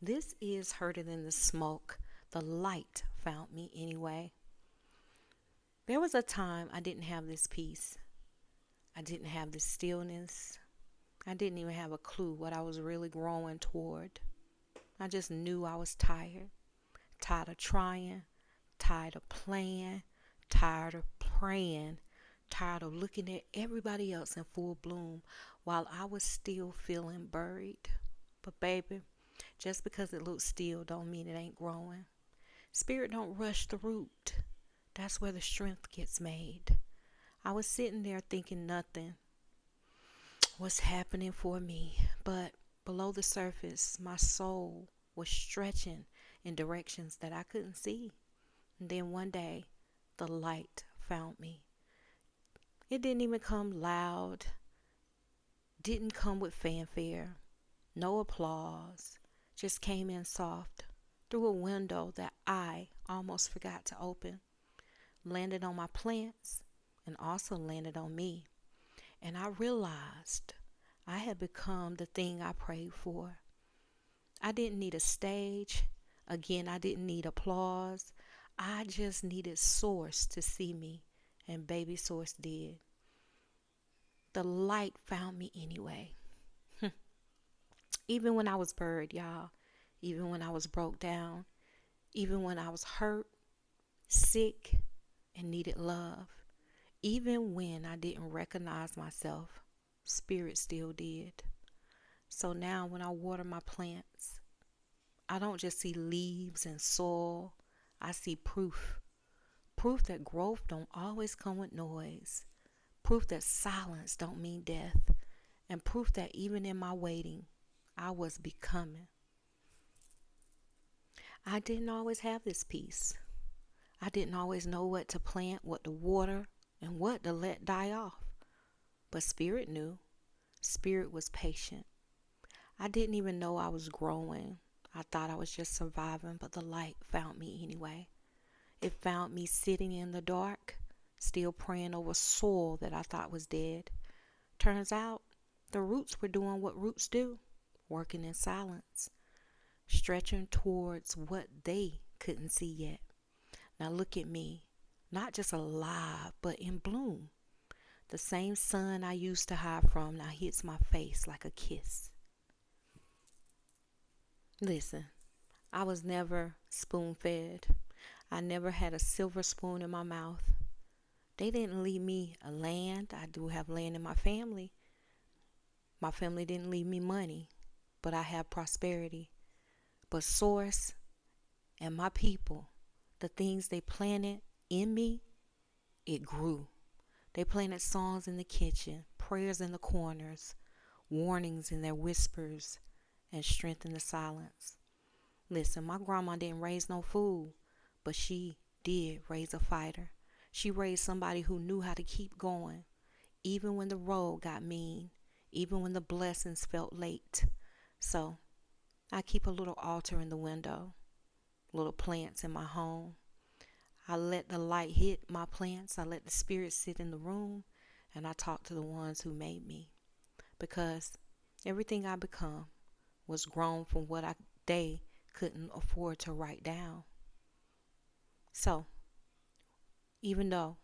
This is Harder Than the Smoke. The light found me anyway. There was a time I didn't have this peace. I didn't have this stillness. I didn't even have a clue what I was really growing toward. I just knew I was tired. Tired of trying. Tired of playing. Tired of praying. Tired of looking at everybody else in full bloom while I was still feeling buried. But baby, just because it looks still don't mean it ain't growing. Spirit don't rush the root. That's where the strength gets made. I was sitting there thinking nothing was happening for me, but below the surface, my soul was stretching in directions that I couldn't see. And then one day, the light found me. It didn't even come loud, didn't come with fanfare, no applause, just came in soft through a window that I almost forgot to open, landed on my plants, and also landed on me. And I realized I had become the thing I prayed for. I didn't need a stage. Again, I didn't need applause. I just needed Source to see me, and baby Source did. The light found me anyway. Even when I was buried, y'all. Even when I was broke down. Even when I was hurt, sick, and needed love. Even when I didn't recognize myself, Spirit still did. So now when I water my plants, I don't just see leaves and soil. I see proof. Proof that growth don't always come with noise. Proof that silence don't mean death. And proof that even in my waiting, I was becoming. I didn't always have this peace. I didn't always know what to plant, what to water, and what to let die off. But Spirit knew. Spirit was patient. I didn't even know I was growing. I thought I was just surviving, but the light found me anyway. It found me sitting in the dark, still praying over soil that I thought was dead. Turns out, the roots were doing what roots do, working in silence, stretching towards what they couldn't see yet. Now look at me, not just alive, but in bloom. The same sun I used to hide from now hits my face like a kiss. Listen, I was never spoon-fed. I never had a silver spoon in my mouth. They didn't leave me a land. I do have land in my family. My family didn't leave me money, but I have prosperity. But Source and my people, the things they planted in me, it grew. They planted songs in the kitchen, prayers in the corners, warnings in their whispers, and strength in the silence. Listen, my grandma didn't raise no fool, but she did raise a fighter. She raised somebody who knew how to keep going, even when the road got mean, even when the blessings felt late. So I keep a little altar in the window, little plants in my home. I let the light hit my plants. I let the Spirit sit in the room, and I talk to the ones who made me. Because everything I become was grown from what they couldn't afford to write down. So, even though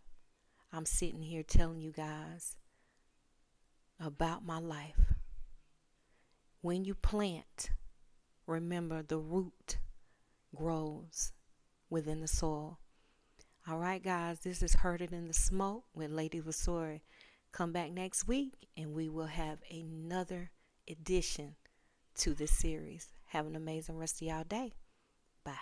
I'm sitting here telling you guys about my life, when you plant, remember the root grows within the soil. All right, guys, this is Heard It in the Smoke with Lady Vasori. Come back next week and we will have another edition to this series. Have an amazing rest of y'all day. Bye.